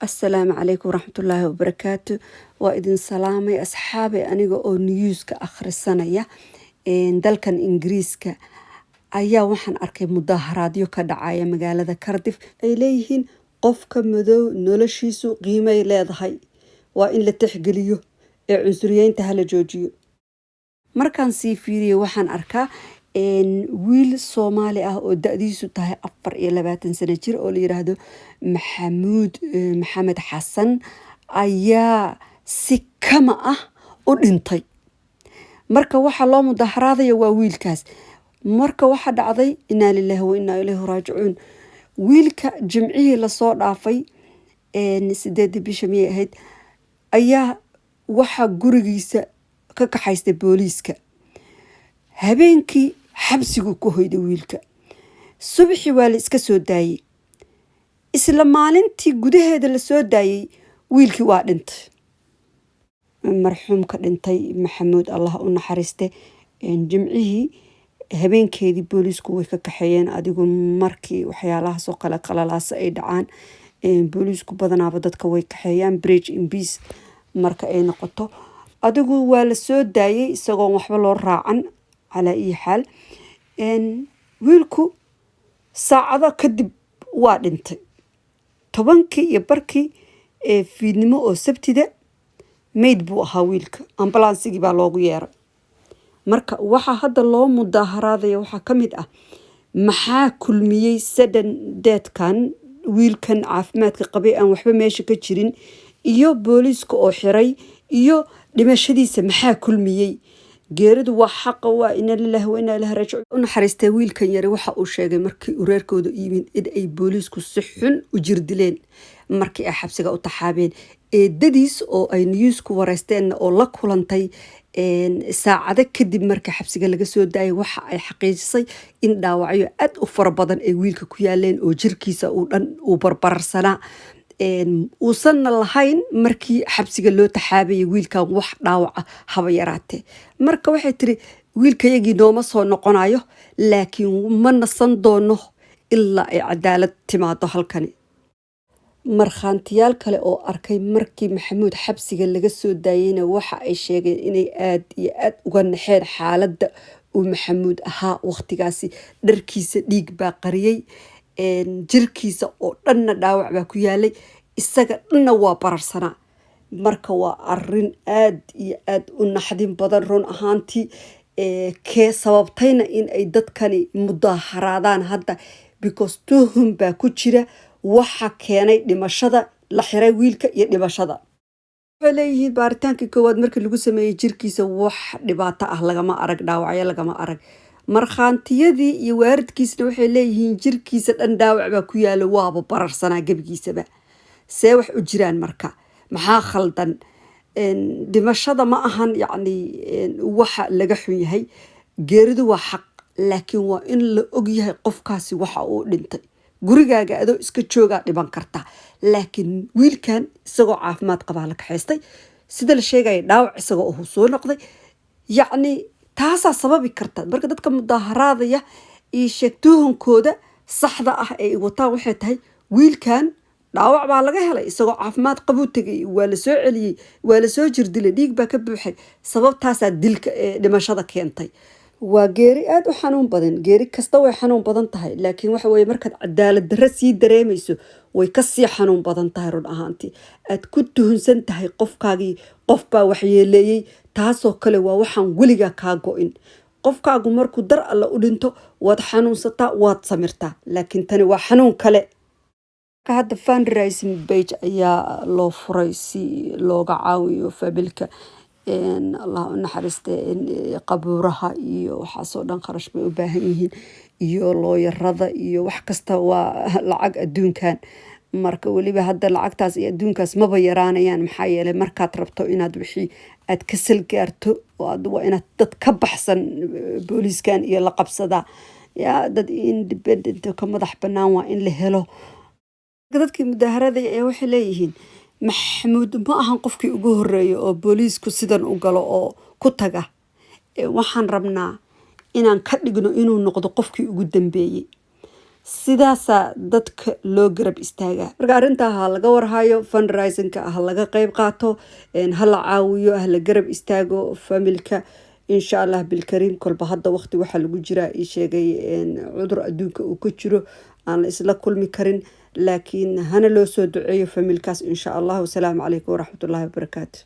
السلام عليكم ورحمة الله وبركاته. وإذن سلامي أصحابي أنيقو أو نيوزك آخر السنة دالكن إنجريسكا أيا وحن أركي مظاهرات ka dhacaya magaalada Cardiff ay leeyihiin qofka madow noloshiisu qiimay leedahay waa in la tixgeliyo ee cunsuriyeynta hala joojiyo markaan sii fiiriyo waxaan arkaa wiil Soomaali ah oo da'diisu tahay 24 sano jir oo la yiraahdo Maxamed Xasan ayaa si kama ah u dhintay marka waxa loo mudaharaadayo waa wiilkaas marka waxa dhacday inna lillahi wa inna ilayhi raaji'uun wiilka jimcihii la soo dhaafay 8 bisha May ahayd ayaa waxa gurigiisa ka kaxaystay booliiska habeenkii xabsigu ku hoyday wiilka subaxii waa la iska soo daayay isla maalintii gudaheeda la soo daayay wiilkii waa dhintay marxuumka dhintay Maxamuud Allah u naxariiste jimcihii habeenkeedii booliisku way ka kaxeeyeen adigu markii waxyaalaha soo kala qalalaasa ay dhacaan booliisku badanaaba dadka way kaxeeyaan bridge in peace marka ay noqoto adigu waa la soo daayay isagoo waxba loo raacan على أي حال wiilku saacado kadib waa dhintay 10kii iyo barkii fiidnimo oo sabtida mayd buu ahaa wiilka ambulansigii baa loogu yeeray marka waxa hadda loo mudaharaadayo waxa kamid ah maxaa kulmiyay sudden deathkan wiilkan caafimaadka qabay aan waxba meesha ka jirin iyo booliiska oo xiray iyo dhimashadiisa maxaa kulmiyay geeridu waa xaq waa inna lillahi wa inna ilayhi raaji'uun una xariistay wiilkan yar waxa uu sheegay markii uu reerkooda yimid in ay booliisku si xun u jirdileen markii ay xabsiga u taxaabeen eedadiis oo ay newsku wareysteen oo la kulantay saacado kadib markii xabsiga laga soo daayay waxa ay xaqiijisay in dhaawacyo aad u fara badan ay wiilka ku yaaleen oo jirkiisa uu dhan u barbarsanaa uusan lahayn markii xabsiga loo taxaabayay wiilkan wax dhaawac ah haba yaraatee marka waxay tiri wiilkayagii nooma soo noqonayo laakiin ma nasan doono ilaa ay cadaalad timaado halkani markhaantiyaal kale oo arkay markii Maxamuud xabsiga laga soo daayayna waxa ay sheegeen inay aad iyo aad uga naxeen xaaladda uu Maxamuud ahaa waqtigaasi dharkiisa dhiig baa qariyay jirkiisa oo dhanna dhaawac baa ku yaalay isaga dhanna waa bararsanaa marka waa arin aad iyo aad u naxdin badan run ahaantii kee sababtayna in ay dadkani mudaharaadaan hadda because tuhum baa ku jira waxa keenay dhimashada la xiray wiilka iyo dhimashada waxay leeyihiin baaritaankii koowaad markii lagu sameeyay jirkiisa wax dhibaato ah lagama arag dhaawacyo lagama arag markhaantiyadii iyo waaridkiisna waxay leeyihiin jirkiisa dhan dhaawac baa ku yaala waaba bararsanaa gabigiisaba see wax u jiraan marka maxaa khaldan dhimashada ma ahan yacni waxa laga xun yahay geeridu waa xaq laakiin waa in la og yahay qofkaasi waxa uu dhintay gurigaaga adoo iska joogaa dhiban karta laakiin wiilkan isagoo caafimaad qabaa la kaxaystay sida la sheegay dhaawac isagoo uu soo noqday yacni taasaa sababi karta marka dadka mudaharaadaya iyo sheegtooyinkooda saxda ah ee wataan waxay tahay wiilkan dhaawac baa laga helay isagoo caafimaad qabu tagay waa la soo celiyay waa la soo jirdilay dhiig baa ka buuxay sababtaas dilka dhimashada keentay waa geeri aad u xanuun badan geeri kasta way xanuun badan tahay laakiin waxa weeye markaad cadaalad darro sii dareemayso way ka sii xanuun badan tahay run ahaantii aad ku tuhunsan tahay qofkaagii qof baa waxyeeleeyay taasoo kale waa waxaan weligaa kaa go'in qofkaagu markuu dar alla u dhinto waad xanuunsataa waad samirtaa laakiin tani waa xanuun kale hadda fundraising page ayaa loo furay si looga caawiyo fabilka Allah u naxariiste qabuuraha iyo waxaasoo dhan kharash bay u baahan yihiin iyo looyarada iyo wax kasta waa lacag adduunkan marka waliba hadda lacagtaas iyo adduunkaas maba yaraanayaan maxaa yeelay markaad rabto inaad wixii aad ka salgaarto waa inaad dad ka baxsan booliiskan iyo la qabsadaa yaa dad independent ka madax bannaan waa in la helo dadkii mudaharada ee waxay leeyihiin Maxamuud ma ahan qofkii ugu horeeyay oo booliisku sidan u galo oo ku taga waxaan rabnaa inaan ka dhigno inuu noqdo qofkii ugu dambeeyay sidaasaa dadka loo garab istaagaa marka arrintaa ha laga warhayo fundraisingka ha laga qayb qaato ha la caawiyo ha la garab istaago familka insha allah bilkariim kolba hadda waqti waxaa lagu jiraa ii sheegay cudur adduunka uu ka jiro aan la isla kulmi karin laakiin hana loo soo duceeyo familkaas insha allah wasalaamu calaykum waraxmatullaahi wabarakaatu